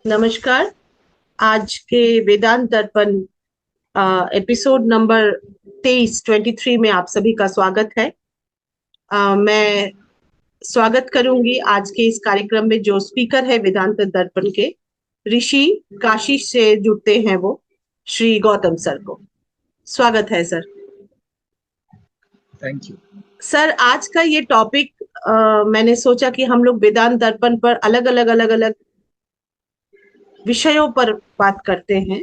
नमस्कार। आज के वेदांत दर्पण एपिसोड नंबर 23 में आप सभी का स्वागत है। मैं स्वागत करूंगी आज के इस कार्यक्रम में जो स्पीकर है वेदांत दर्पण के ऋषि काशी से जुड़ते हैं वो श्री गौतम सर को स्वागत है सर। Thank you. सर आज का ये टॉपिक मैंने सोचा कि हम लोग वेदांत दर्पण पर अलग अलग विषयों पर बात करते हैं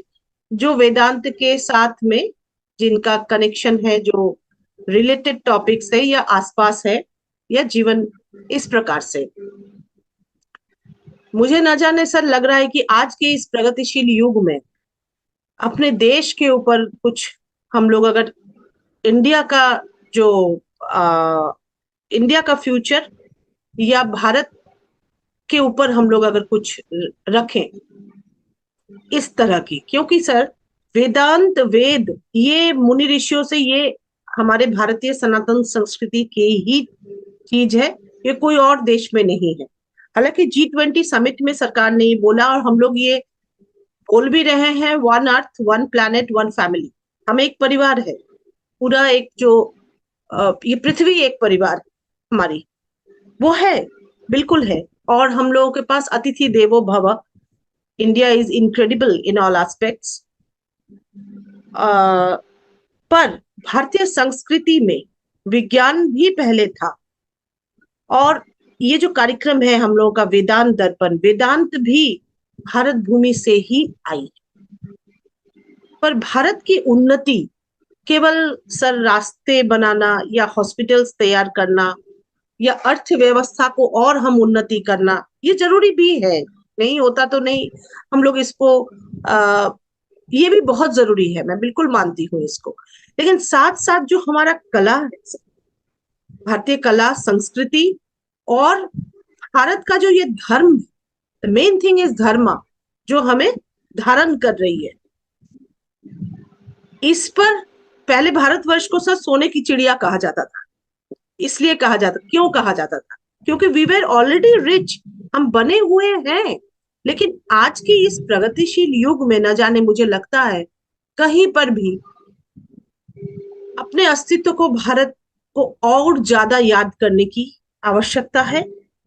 जो वेदांत के साथ में जिनका कनेक्शन है, जो रिलेटेड टॉपिक्स है या आसपास है या जीवन इस प्रकार से। मुझे न जाने सर लग रहा है कि आज के इस प्रगतिशील युग में अपने देश के ऊपर कुछ हम लोग अगर इंडिया का जो आ, इंडिया का फ्यूचर या भारत के ऊपर हम लोग अगर कुछ रखें इस तरह की, क्योंकि सर वेदांत वेद ये मुनि ऋषियों से, ये हमारे भारतीय सनातन संस्कृति की ही चीज है, ये कोई और देश में नहीं है। हालांकि G20 समिट में सरकार ने ये बोला और हम लोग ये बोल भी रहे हैं, one earth one planet one family. हम एक परिवार है, पूरा एक जो ये पृथ्वी एक परिवार हमारी वो है, बिल्कुल है। और हम लोगों के पास अतिथि देवो भव, India is incredible in all aspects. पर भारतीय संस्कृति में विज्ञान भी पहले था। और ये जो कार्यक्रम है हम लोगों का वेदांत दर्पण, वेदांत भी भारत भूमि से ही आई। पर भारत की उन्नति केवल सर रास्ते बनाना या हॉस्पिटल्स तैयार करना या अर्थव्यवस्था को और हम उन्नति करना ये जरूरी भी है, नहीं होता तो नहीं। हम लोग इसको आ, ये भी बहुत जरूरी है, मैं बिल्कुल मानती हूँ इसको। लेकिन साथ साथ जो हमारा कला है, भारतीय कला संस्कृति और भारत का जो ये धर्म, मेन थिंग इज धर्म जो हमें धारण कर रही है, इस पर पहले भारतवर्ष को सर सोने की चिड़िया कहा जाता था। इसलिए कहा जाता, क्यों कहा जाता था? क्योंकि वी वेर ऑलरेडी रिच, हम बने हुए हैं। लेकिन आज के इस प्रगतिशील युग में न जाने, मुझे लगता है कहीं पर भी अपने अस्तित्व को, भारत को और ज्यादा याद करने की आवश्यकता है।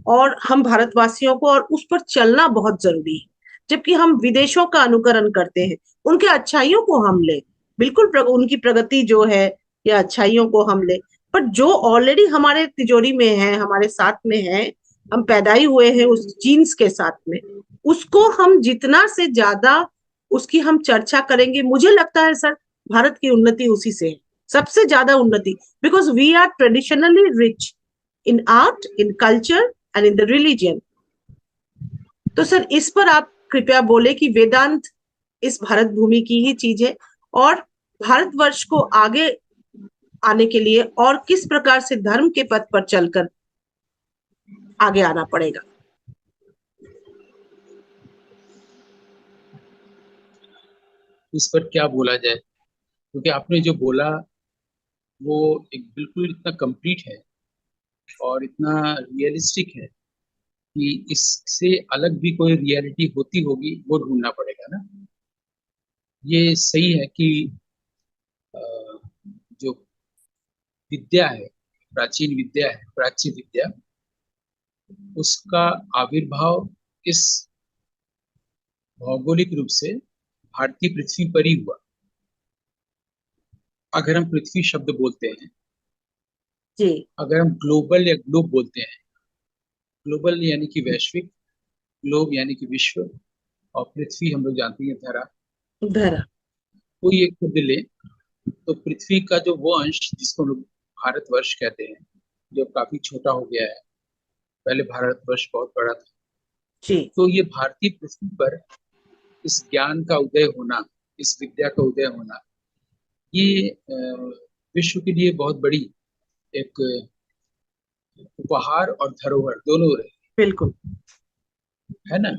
और हम भारतवासियों को और उस पर चलना बहुत जरूरी है। जबकि हम विदेशों का अनुकरण करते हैं, उनके अच्छाइयों को हम ले, बिल्कुल उनकी प्रगति जो है या अच्छाइयों को हम ले, पर जो ऑलरेडी हमारे तिजोरी में है, हमारे साथ में है, हम पैदा ही हुए हैं उस जीन्स के साथ में, उसको हम जितना से ज्यादा उसकी हम चर्चा करेंगे, मुझे लगता है सर भारत की उन्नति उसी से है, सबसे ज्यादा उन्नति। Because we are traditionally rich in art, in culture and in the religion. तो सर इस पर आप कृपया बोले कि वेदांत इस भारत भूमि की ही चीज है और भारतवर्ष को आगे आने के लिए और किस प्रकार से धर्म के पथ पर चलकर आगे आना पड़ेगा। इस पर क्या बोला जाए, क्योंकि आपने जो बोला वो एक बिल्कुल इतना कंप्लीट है और इतना रियलिस्टिक है कि इससे अलग भी कोई रियलिटी होती होगी वो ढूंढना पड़ेगा ना। ये सही है कि अ, जो विद्या है, प्राचीन विद्या है, प्राच्य विद्या, उसका आविर्भाव इस भौगोलिक रूप से भारतीय पृथ्वी पर ही हुआ। अगर हम पृथ्वी शब्द बोलते हैं, जी। अगर हम ग्लोबल या ग्लोब बोलते हैं, ग्लोबल यानी कि वैश्विक, ग्लोब यानी कि विश्व, और पृथ्वी हम लोग जानते हैं धरा। धरा। कोई एक शब्द ले तो पृथ्वी का जो वो अंश जिसको हम लोग भारतवर्ष कहते हैं, जो काफी छोटा हो गया है, पहले भारतवर्ष बहुत बड़ा था। जी। तो ये भारतीय पृथ्वी पर इस ज्ञान का उदय होना, इस विद्या का उदय होना, ये विश्व के लिए बहुत बड़ी एक उपहार और धरोहर दोनों रहे, बिल्कुल। है ना।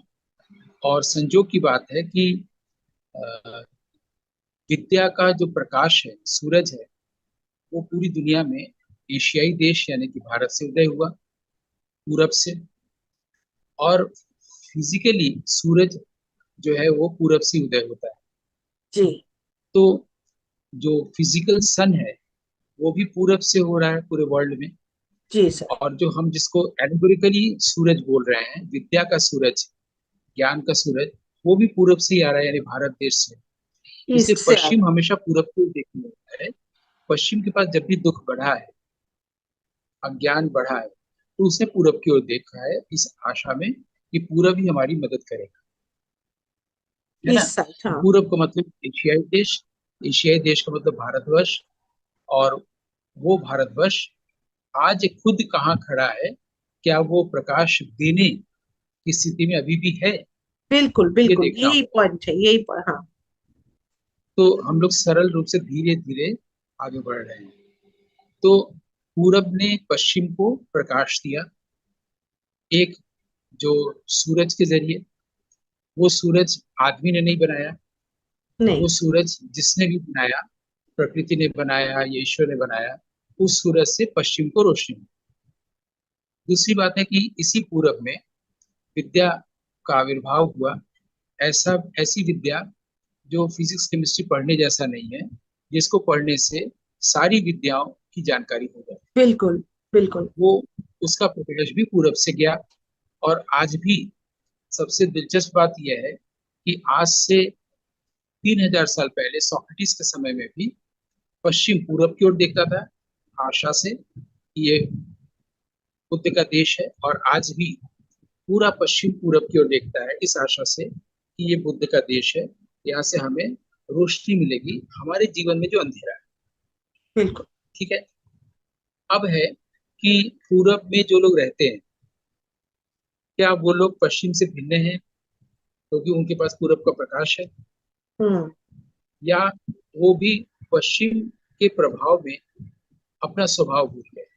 और संजोग की बात है कि अ, विद्या का जो प्रकाश है, सूरज है, वो पूरी दुनिया में एशियाई देश यानी कि भारत से उदय हुआ, पूरब से। और फिजिकली सूरज जो है वो पूरब से उदय होता है। जी। तो जो फिजिकल सन है वो भी पूरब से हो रहा है पूरे वर्ल्ड में। जी सर। और जो हम जिसको एल्गोरिकली सूरज बोल रहे हैं, विद्या का सूरज, ज्ञान का सूरज, वो भी पूरब से ही आ रहा है, यानी भारत देश से। ईस्ट इसलिए से आ पश्चिम रहा हमेशा पूरब को देखने होता है। पश्चिम के पास जब भी दुख बढ़ा है, अज्ञान बढ़ा है, तो उसने पूरब की ओर देखा है इस आशा में कि पूरब ही हमारी मदद करेगा, है है, ना। ईस्ट साइड, तो हाँ। पूरब का मतलब एशियाई देश, एशियाई देश का मतलब भारतवर्ष। और वो भारतवर्ष आज खुद कहाँ खड़ा है, क्या वो प्रकाश देने की स्थिति में अभी भी है, बिल्कुल ये बिल्कुल, देखना यही होगा। पॉइंट है, यही पॉइंट, हाँ। तो हम लोग सरल रूप से धीरे धीरे आगे बढ़ रहे हैं। तो पूरब ने पश्चिम को प्रकाश दिया, एक जो सूरज के जरिए। वो सूरज आदमी ने नहीं बनाया, नहीं। वो सूरज जिसने भी बनाया, प्रकृति ने बनाया या ईश्वर ने बनाया, उस सूरज से पश्चिम को रोशनी मिली। दूसरी बात है कि इसी पूरब में विद्या का आविर्भाव हुआ। ऐसी विद्या जो फिजिक्स केमिस्ट्री पढ़ने जैसा नहीं है, जिसको पढ़ने से सारी विद्याओं की जानकारी हो जाए। बिल्कुल बिल्कुल। वो उसका प्रकाश भी पूरब से गया। और आज भी सबसे दिलचस्प बात यह है कि आज से 3000 साल पहले सोक्रेटिस के समय में भी पश्चिम पूरब की ओर देखता था, आशा से कि ये बुद्ध का देश है। और आज भी पूरा पश्चिम पूरब की ओर देखता है इस आशा से कि ये बुद्ध का देश है, यहाँ से हमें रोशनी मिलेगी हमारे जीवन में जो अंधेरा है। बिल्कुल। ठीक है। अब है कि पूरब में जो लोग रहते हैं, क्या वो लोग पश्चिम से भिन्न हैं क्योंकि उनके पास पूरब का प्रकाश है, हम्म। या वो भी पश्चिम के प्रभाव में अपना स्वभाव भूल गए।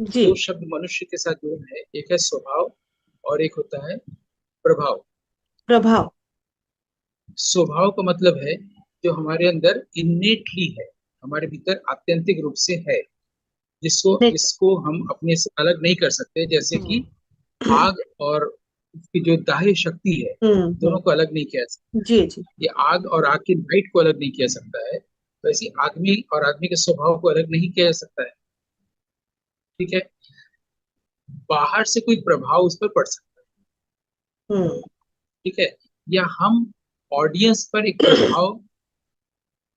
जी। दो शब्द मनुष्य के साथ जुड़े हैं, एक है स्वभाव और एक होता है प्रभाव। प्रभाव। स्वभाव का मतलब है जो हमारे अंदर इन्नेटली है, हमारे भीतर आत्यंतिक रूप से है, जिसको नेचर। जिसको हम अपने से अलग नहीं कर सकते। जैसे कि हम्म आग और उसकी जो दाह्य शक्ति है, दोनों हम्म। को अलग नहीं किया जा सकता। जी जी। ये आग और आग की लाइट को अलग नहीं किया जा सकता है, वैसे आदमी और आदमी के स्वभाव को अलग नहीं किया जा सकता है। ठीक है। बाहर से कोई प्रभाव उस पर पड़ सकता है, हम्म। ठीक है, या हम ऑडियंस पर एक प्रभाव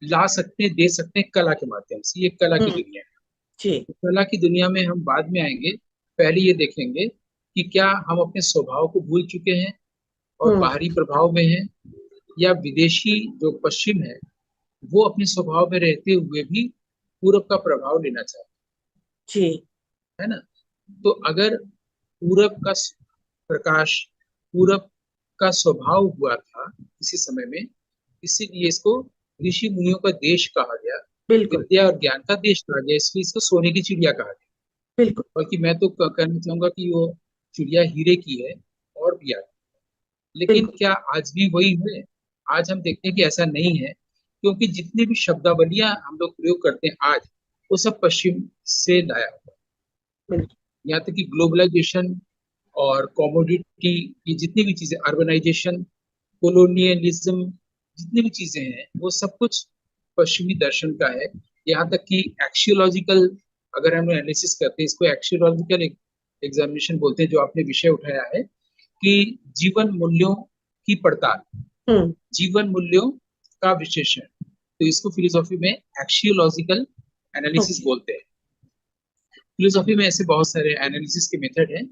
ला सकते हैं, दे सकते हैं कला के माध्यम से। ये कला की हम्म। दुनिया है। जी। तो कला की दुनिया में हम बाद में आएंगे। पहले ये देखेंगे कि क्या हम अपने स्वभाव को भूल चुके हैं और हम्म। बाहरी प्रभाव में हैं, या विदेशी जो पश्चिम है वो अपने स्वभाव में रहते हुए भी पूरब का प्रभाव लेना चाहते जी। हैं, है ना। तो अगर पूरब का प्रकाश, पूरब का स्वभाव हुआ था किसी समय में, इसीलिए इसको ऋषि मुनियों का देश कहा गया, बिल्कुल विद्या और ज्ञान का देश कहा गया, इसलिए इसको सोने की चिड़िया कहा गया। बिल्कुल। बल्कि मैं तो कहना चाहूंगा कि वो चिड़िया हीरे की है और भी आगे। लेकिन बिल्कुल। क्या आज भी वही है? आज हम देखते हैं कि ऐसा नहीं है, क्योंकि जितनी भी शब्दावलियां हम लोग प्रयोग करते हैं आज, वो सब पश्चिम से लाया हुआ है। बिल्कुल। यहाँ तक कि ग्लोबलाइजेशन और कॉमोडिटी की जितनी भी चीजें, अर्बनाइजेशन, कोलोनियलिज्म, जितनी भी चीजें हैं वो सब कुछ पश्चिमी दर्शन का है। यहाँ तक कि एक्सियोलॉजिकल, अगर हम एनालिसिस करते हैं इसको, एक्सियोलॉजिकल एग्जामिनेशन बोलते हैं, जो आपने विषय उठाया है कि जीवन मूल्यों की पड़ताल, हम्म। जीवन मूल्यों का विश्लेषण, तो इसको फिलोसॉफी में एक्सियोलॉजिकल एनालिसिस ओके। बोलते हैं। फिलोसॉफी में ऐसे बहुत सारे एनालिसिस के मेथड हैं,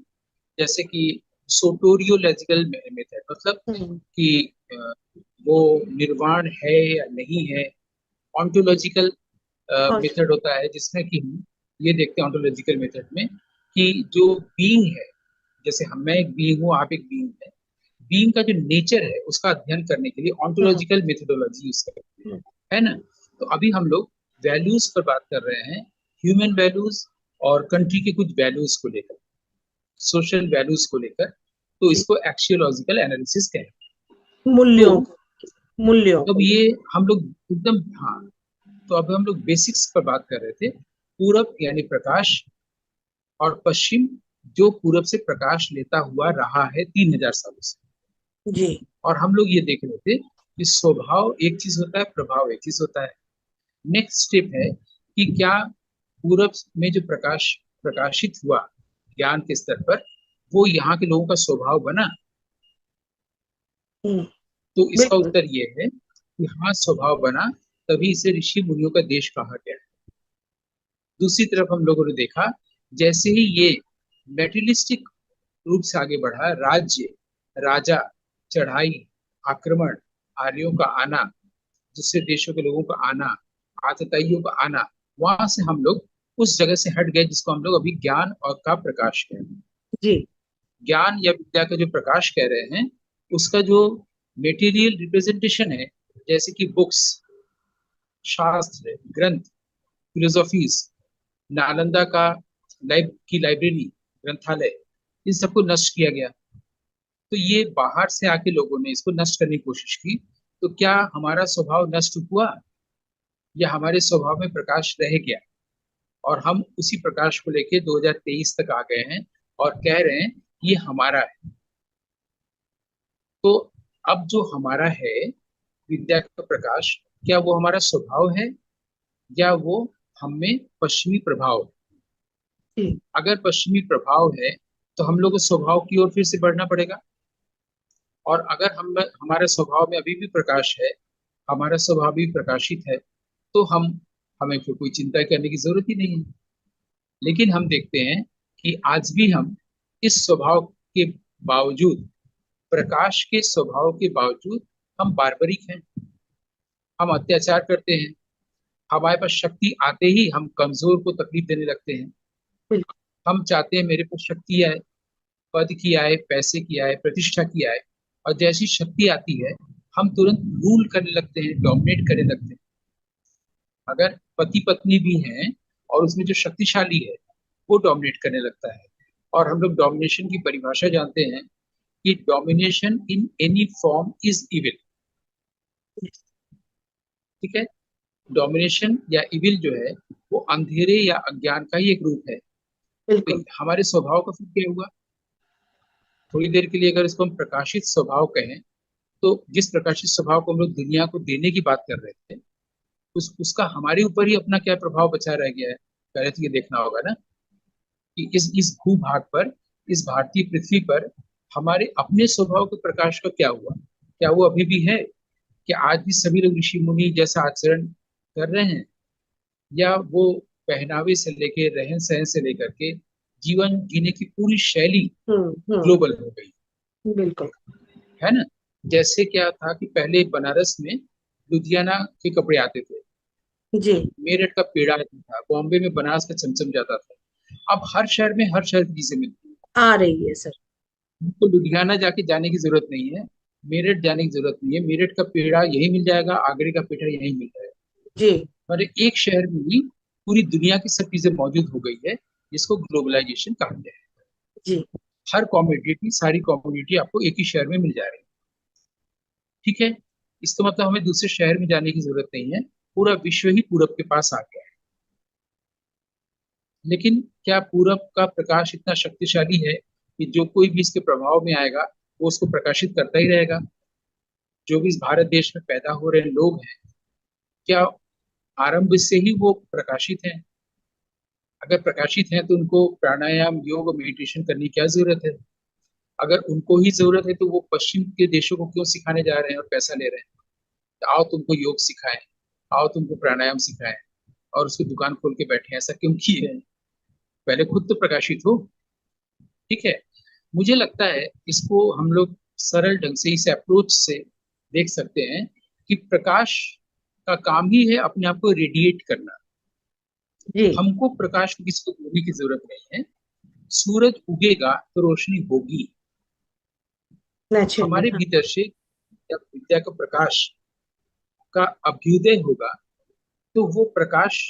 जैसे कि सोटोरियोलॉजिकल मेथड, मतलब हम्म। कि अ, वो निर्वाण है या नहीं है। ऑन्टोलॉजिकल और। मेथड होता है जिसमें कि हम ये देखते हैं ऑन्टोलॉजिकल मेथड में कि जो बीइंग है, जैसे हम, मैं एक बीइंग हूँ, आप एक बीइंग है, बीइंग का जो नेचर है उसका अध्ययन करने के लिए हम्म। ऑन्टोलॉजिकल मेथोडोलॉजी यूज करते हैं, हम्म। है ना। तो अभी हम लोग वैल्यूज पर बात कर रहे हैं, ह्यूमन वैल्यूज और कंट्री के कुछ वैल्यूज को लेकर, सोशल वैल्यूज को लेकर। तो जी। इसको एक्सियोलॉजिकल एनालिसिस कहें। तो मूल्यों को। मूल्यों अब को ये लेकर। हम लोग एकदम, हाँ, तो अब हम लोग बेसिक्स पर बात कर रहे थे। पूरब यानी प्रकाश, और पश्चिम जो पूरब से प्रकाश लेता हुआ रहा है 3000 सालों से। जी। और हम लोग ये देख रहे थे कि स्वभाव एक चीज होता है, प्रभाव एक चीज होता है। नेक्स्ट स्टेप है कि क्या पूरब में जो प्रकाशित हुआ ज्ञान के स्तर पर, वो यहाँ के लोगों का स्वभाव बना। हम्म। तो इसका बिल्कुल। उत्तर ये है कि हाँ, स्वभाव बना, तभी इसे ऋषि मुनियों का देश कहा गया। दूसरी तरफ हम लोगों ने देखा, जैसे ही ये मेटेरियलिस्टिक रूप से आगे बढ़ा, राज्य, राजा, चढ़ाई, आक्रमण, आर्यों का आना, दूसरे देशों के लोगों का आना, आतताइयों का आना, वहां से हम लोग उस जगह से हट गए जिसको हम लोग अभी ज्ञान और का प्रकाश कह रहे हैं। जी। ज्ञान या विद्या का जो प्रकाश कह रहे हैं, उसका जो मेटीरियल रिप्रेजेंटेशन है, जैसे कि बुक्स, शास्त्र, ग्रंथ, फिलोसॉफीज, नालंदा का लाइब्रेरी, ग्रंथालय, इन सबको नष्ट किया गया। तो ये बाहर से आके लोगों ने इसको नष्ट करने की कोशिश की। तो क्या हमारा स्वभाव नष्ट हुआ, या हमारे स्वभाव में प्रकाश रह गया, और हम उसी प्रकाश को लेके 2023 तक आ गए हैं और कह रहे हैं ये हमारा है। तो अब जो हमारा है, विद्या का प्रकाश, क्या वो हमारा स्वभाव है, या वो हम में पश्चिमी प्रभाव है? जी। अगर पश्चिमी प्रभाव है, तो हम लोग उस स्वभाव की ओर फिर से बढ़ना पड़ेगा। और अगर हम हमारे स्वभाव में अभी भी प्रकाश है, हमारा स्वभाव भी प्रकाशित है, तो हमें फिर कोई चिंता करने की जरूरत ही नहीं है। लेकिन हम देखते हैं कि आज भी हम इस स्वभाव के बावजूद, प्रकाश के स्वभाव के बावजूद, हम बार्बरिक हैं। हम अत्याचार करते हैं। हमारे पास शक्ति आते ही हम कमजोर को तकलीफ देने लगते हैं। बिल्कुल। हम चाहते हैं मेरे पास शक्ति आए, पद की आए, पैसे की आए, प्रतिष्ठा की आए, और जैसी शक्ति आती है हम तुरंत रूल करने लगते हैं, डोमिनेट करने लगते हैं। अगर पति पत्नी भी हैं और उसमें जो शक्तिशाली है वो डोमिनेट करने लगता है। और हम लोग डोमिनेशन की परिभाषा जानते हैं कि domination in any form is evil. ठीक है। डोमिनेशन या इविल जो है, वो अंधेरे या अज्ञान का ही एक रूप है। तो बिल्कुल। हमारे स्वभाव का फिर क्या हुआ? थोड़ी देर के लिए अगर इसको हम प्रकाशित स्वभाव कहें, तो जिस प्रकाशित स्वभाव को हम लोग दुनिया को देने की बात कर रहे थे, उसका हमारे ऊपर ही अपना क्या प्रभाव बचा रह गया है? पहले तो ये देखना होगा ना कि इस भूभाग पर, इस भारतीय पृथ्वी पर, हमारे अपने स्वभाव के प्रकाश का क्या हुआ? क्या वो अभी भी है? क्या आज भी सभी लोग ऋषि मुनि जैसा आचरण कर रहे हैं, या वो पहनावे से लेके, रहन सहन से लेकर के, जीवन जीने की पूरी शैली हम्म। ग्लोबल हो गई? बिल्कुल। है ना? जैसे क्या था कि पहले बनारस में लुधियाना के कपड़े आते थे, जी। मेरठ का पेड़ा आता था, बॉम्बे में बनारस का चमचम जाता था। अब हर शहर में हर शहर की चीजें मिलती हैं। आ रही है सर। तो लुधियाना जाके जाने की जरूरत नहीं है, मेरठ जाने की जरूरत नहीं है, मेरठ का पेड़ा यही मिल जाएगा, आगरे का पेड़ा यही मिल जाएगा। जी। और एक शहर में ही पूरी दुनिया की सब चीजें मौजूद हो गई है, जिसको ग्लोबलाइजेशन कहा गया है। जी। हर कॉमोडिटी, सारी कॉमोडिटी आपको एक ही शहर में मिल जा रही है। ठीक है। इसका मतलब हमें दूसरे शहर में जाने की जरूरत नहीं है, पूरा विश्व ही पूरब के पास आ गया है। लेकिन क्या पूरब का प्रकाश इतना शक्तिशाली है कि जो कोई भी इसके प्रभाव में आएगा वो उसको प्रकाशित करता ही रहेगा? जो भी इस भारत देश में पैदा हो रहे लोग हैं, क्या आरंभ से ही वो प्रकाशित हैं? अगर प्रकाशित हैं तो उनको प्राणायाम, योग, मेडिटेशन करने की क्या जरूरत है? अगर उनको ही जरूरत है तो वो पश्चिम के देशों को क्यों सिखाने जा रहे हैं और पैसा ले रहे हैं? तो आओ तुमको योग सिखाएं, आओ तुमको प्राणायाम सिखाएं, और उसकी दुकान खोल के बैठे हैं, ऐसा क्यों किए हैं? पहले खुद तो प्रकाशित हो। ठीक है। मुझे लगता है इसको हम लोग सरल ढंग से, इस अप्रोच से देख सकते हैं कि प्रकाश का काम ही है अपने आप को रेडिएट करना। जी। हमको प्रकाश को किसी को देने की जरूरत नहीं है। सूरज उगेगा तो रोशनी होगी। नेचुरली, हमारे हाँ। भीतर से जब विद्या का प्रकाश का अभ्युदय होगा, तो वो प्रकाश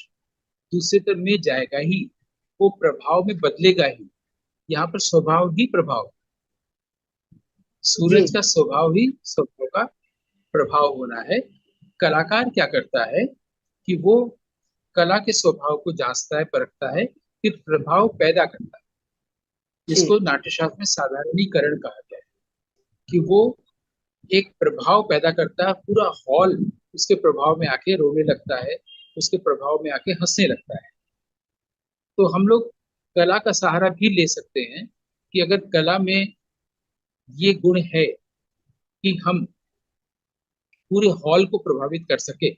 दूसरे तरफ में जाएगा ही, वो प्रभाव में बदलेगा ही। यहाँ पर स्वभाव ही प्रभाव, जी। सूरज का स्वभाव ही स्वभाव का प्रभाव होना है। कलाकार क्या करता है कि वो कला के स्वभाव को जांचता है, परखता है, फिर प्रभाव पैदा करता है। जी। जिसको नाट्यशास्त्र में साधारणीकरण कहा गया है, कि वो एक प्रभाव पैदा करता है, पूरा हॉल उसके प्रभाव में आके रोने लगता है, उसके प्रभाव में आके हंसने लगता है। तो हम लोग कला का सहारा भी ले सकते हैं कि अगर कला में ये गुण है कि हम पूरे हॉल को प्रभावित कर सके,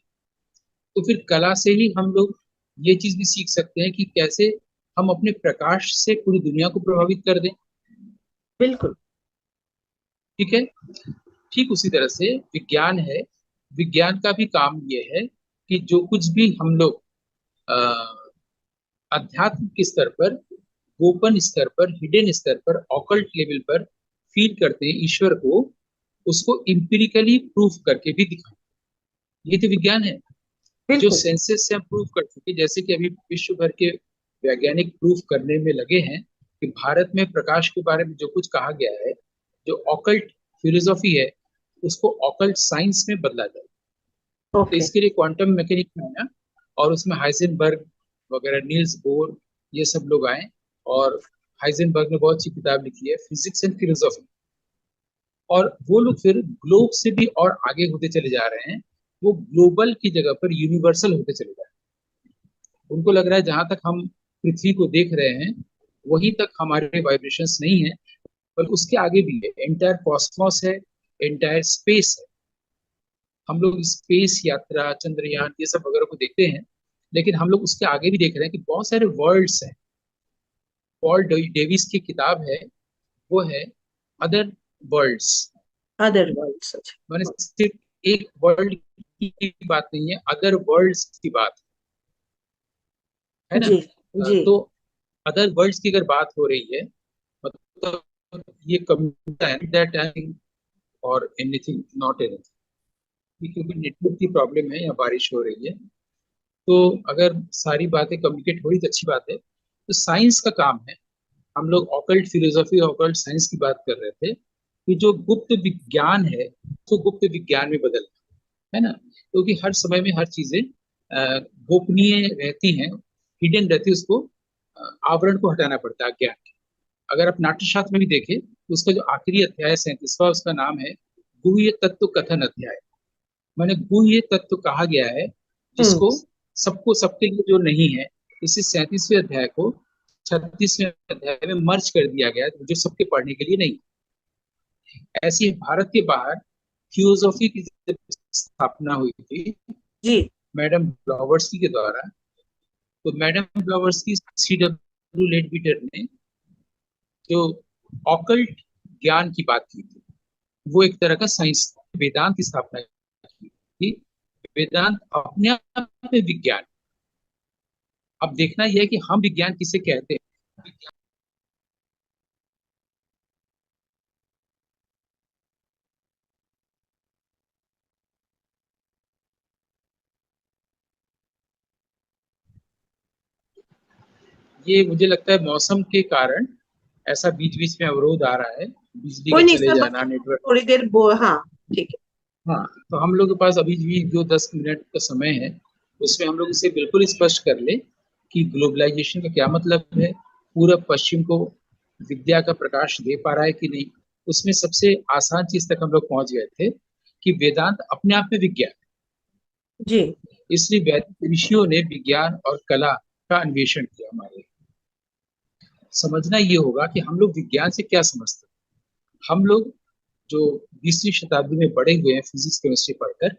तो फिर कला से ही हम लोग ये चीज भी सीख सकते हैं कि कैसे हम अपने प्रकाश से पूरी दुनिया को प्रभावित कर दें। बिल्कुल। ठीक है। ठीक उसी तरह से विज्ञान है। विज्ञान का भी काम ये है कि जो कुछ भी हम लोग अ, अध्यात्म के स्तर पर, गोपन स्तर पर, हिडन स्तर पर, ऑकल्ट लेवल पर फील करते हैं ईश्वर को, उसको इम्पिरिकली प्रूफ करके भी दिखाएं। ये तो विज्ञान है। जो बिल्कुल। सेंसेस से हम प्रूव कर सके, जैसे कि अभी विश्व भर के वैज्ञानिक प्रूफ करने में लगे हैं कि भारत में प्रकाश के बारे में जो कुछ कहा गया है, जो ऑकल्ट फिलोसॉफी है, उसको ऑकल्ट साइंस में बदला जाए। तो ओके। इसके लिए क्वांटम मैकेनिक्स आया, और उसमें हाइजेनबर्ग वगैरह, नील्स बोर, ये सब लोग आए। और हाइजेनबर्ग ने बहुत अच्छी किताब लिखी है, फिजिक्स एंड फिलोसॉफी। और वो लोग फिर ग्लोब से भी और आगे होते चले जा रहे हैं। वो ग्लोबल की जगह पर यूनिवर्सल होते चले जा रहे हैं। उनको लग रहा है जहां तक हम पृथ्वी को देख रहे हैं, वहीं तक हमारे वाइब्रेशंस नहीं है, पर उसके आगे भी है, एंटायर कॉस्मोस है, एंटायर स्पेस है। हम लोग स्पेस यात्रा, चंद्रयान, ये सब वगैरह को देखते हैं, लेकिन हम लोग उसके आगे भी देख रहे हैं कि बहुत सारे वर्ल्ड्स हैं। पॉल डेविस की किताब है, वो है अदर वर्ल्ड्स। अदर वर्ल्ड सच। मैंने सिर्फ एक वर्ल्ड की बात नहीं है, अदर वर्ल्ड्स की बात है ना। जी। जी। तो अदर वर्ल्ड्स की अगर बात हो रही है, मतलब ये कम्युनिटी दैट और एनीथिंग नॉट एनीथिंग, क्योंकि नेटवर्क की प्रॉब्लम है या बारिश हो रही है। तो अगर सारी बातें कम्युनिकेट हो रही तो अच्छी बात है। तो साइंस का काम है, हम लोग ऑकल्ट फिलोसॉफी, ऑकल्ट साइंस की बात कर रहे थे, कि जो गुप्त विज्ञान है उसको गुप्त विज्ञान में बदलना है ना। क्योंकि हर समय में हर चीजें गोपनीय रहती हैं, हिडन रहती है, उसको आवरण को हटाना पड़ता है ज्ञान के। अगर आप नाट्यशास्त्र में भी देखें तो उसका जो आखिरी अध्याय है 37वां, उसका नाम है गुह्य तत्व कथन अध्याय। मैंने गुह्य तत्व कहा गया है हम्म। जिसको सबको, सबके लिए जो नहीं है। इसी 37वें अध्याय को 36वें अध्याय में मर्ज कर दिया गया है, जो सबके पढ़ने के लिए नहीं। ऐसी भारत के बाहर थियोसॉफी की जब स्थापना हुई थी जी। मैडम ब्लॉवर्सकी के द्वारा, तो मैडम ब्लॉवर्सकी, C.W. लेडबीटर ने जो ऑकल्ट ज्ञान की बात की थी, वो एक तरह का साइंस था। वेदांत की स्थापना की थी। वेदांत अपने आप में विज्ञान। अब देखना यह है कि हम विज्ञान किसे कहते हैं। ये मुझे लगता है मौसम के कारण ऐसा बीच बीच में अवरोध आ रहा है, बिजली कोई का नहीं चले सर, बस जाना, नेटवर्क। थोड़ी देर हाँ। ठीक है। हाँ, तो हम लोग के पास अभी भी जो 10 मिनट का समय है, उसमें हम लोग इसे बिल्कुल स्पष्ट कर ले कि ग्लोबलाइजेशन का क्या मतलब है, पूरब पश्चिम को विद्या का प्रकाश दे पा रहा है कि नहीं। उसमें सबसे आसान चीज तक हम लोग पहुंच गए थे कि वेदांत अपने आप में विज्ञान जी। है। इसलिए वैदिक ऋषियों ने विज्ञान और कला का अन्वेषण किया। हमारे समझना ये होगा कि हम लोग विज्ञान से क्या समझते हैं। हम लोग जो 20वीं शताब्दी में बड़े हुए हैं फिजिक्स केमिस्ट्री पढ़कर,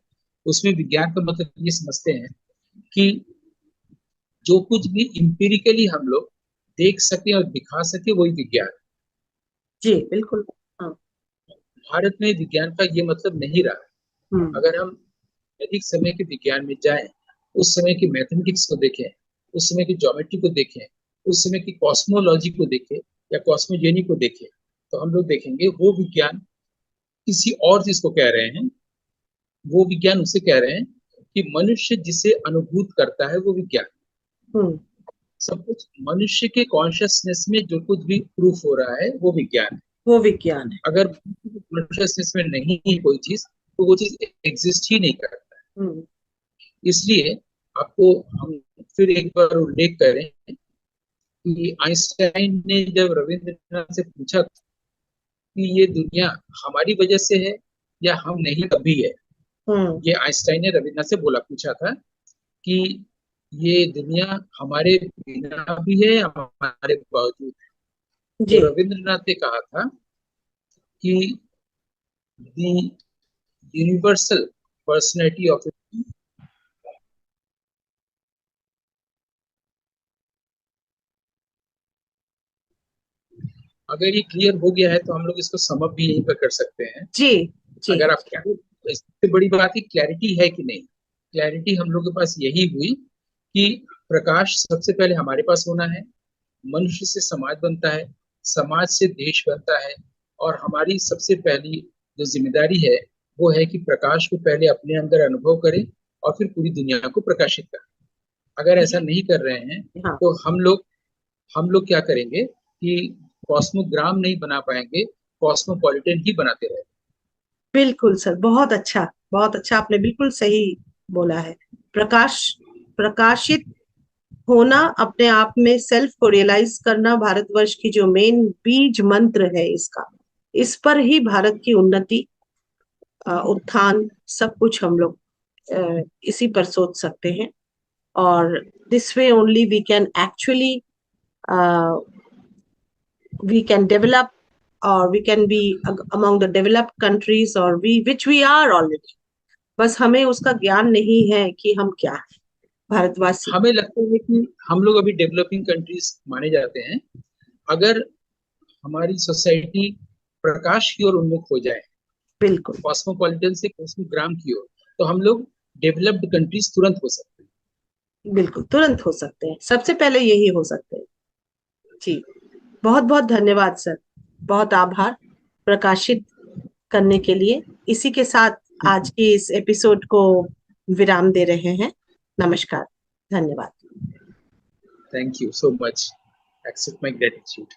उसमें विज्ञान का मतलब ये समझते हैं कि जो कुछ भी इंपेरिकली हम लोग देख सके और दिखा सके, वही विज्ञान है। जी। बिल्कुल। हाँ। भारत में विज्ञान का ये मतलब नहीं रहा। हम्म। अगर हम वैदिक समय के विज्ञान में जाएं, उस समय की मैथमेटिक्स को देखें, उस समय की ज्योमेट्री को देखें, उस समय की कॉस्मोलॉजी को देखें या कॉस्मोजेनी को देखें, तो हम लोग देखेंगे वो विज्ञान किसी और चीज को कह रहे हैं। वो विज्ञान उसे कह रहे हैं कि मनुष्य जिसे अनुभूत करता है वो विज्ञान। हम्म। सब कुछ मनुष्य के कॉन्शियसनेस में जो कुछ भी प्रूफ हो रहा है वो विज्ञान है। वो विज्ञान है। अगर कॉन्शियसनेस में नहीं है कोई चीज, तो वो चीज एग्जिस्ट ही नहीं करता है। हम्म। इसलिए आपको हम फिर एक बार उल्लेख करें कि आइंस्टाइन ने जब रविंद्रनाथ से पूछा कि ये दुनिया हमारी वजह से है या हम नहीं कभी है। हम्म। ये आइंस्टाइन ने रविन्द्रनाथ से बोला, पूछा था कि ये दुनिया हमारे बिना भी है, हमारे बावजूद। तो जी। रविंद्रनाथ ने कहा था कि द यूनिवर्सल पर्सनैलिटी ऑफ, अगर ये क्लियर हो गया है तो हम लोग इसको सम अप भी यहीं पर कर सकते हैं। जी। जी। अगर आप इससे बड़ी बात है क्लैरिटी है कि नहीं। क्लैरिटी हम लोग के पास यही हुई कि प्रकाश सबसे पहले हमारे पास होना है, मनुष्य से समाज बनता है, समाज से देश बनता है, और हमारी सबसे पहली जो जिम्मेदारी है वो है कि प्रकाश को पहले अपने अंदर अनुभव करें और फिर पूरी दुनिया को प्रकाशित करें। अगर ऐसा ये। नहीं कर रहे हैं हाँ। तो हम लोग क्या करेंगे कि कॉस्मोग्राम नहीं बना पाएंगे, कॉस्मोपॉलिटन ही बनाते रहे। बिल्कुल सर, बहुत अच्छा, बहुत अच्छा, आपने बिल्कुल सही बोला है। प्रकाश, प्रकाशित होना, अपने आप में सेल्फ को रियलाइज करना भारतवर्ष की जो मेन बीज मंत्र है इसका, इस पर ही भारत की उन्नति, उत्थान, सब कुछ हम लोग इसी पर सोच सकते हैं। और this way only we can actually, we can develop, or we can be among the developed countries, or we which we are already. बस हमें उसका ज्ञान नहीं है कि हम क्या है, भारतवासी। हमें लगता है कि हम लोग अभी डेवलपिंग कंट्रीज माने जाते हैं। अगर हमारी सोसाइटी प्रकाश की ओर उन्मुख हो जाए, बिल्कुल। कॉस्मोपॉलिटन से कॉस्मोग्राम की ओर, तो हम लोग डेवलप्ड कंट्रीज तुरंत हो सकते हैं। बिल्कुल तुरंत हो सकते हैं, सबसे पहले यही हो सकते हैं। जी। बहुत बहुत धन्यवाद सर, बहुत आभार प्रकाशित करने के लिए। इसी के साथ आज की इस एपिसोड को विराम दे रहे हैं। नमस्कार। धन्यवाद। Thank you so much, accept my gratitude.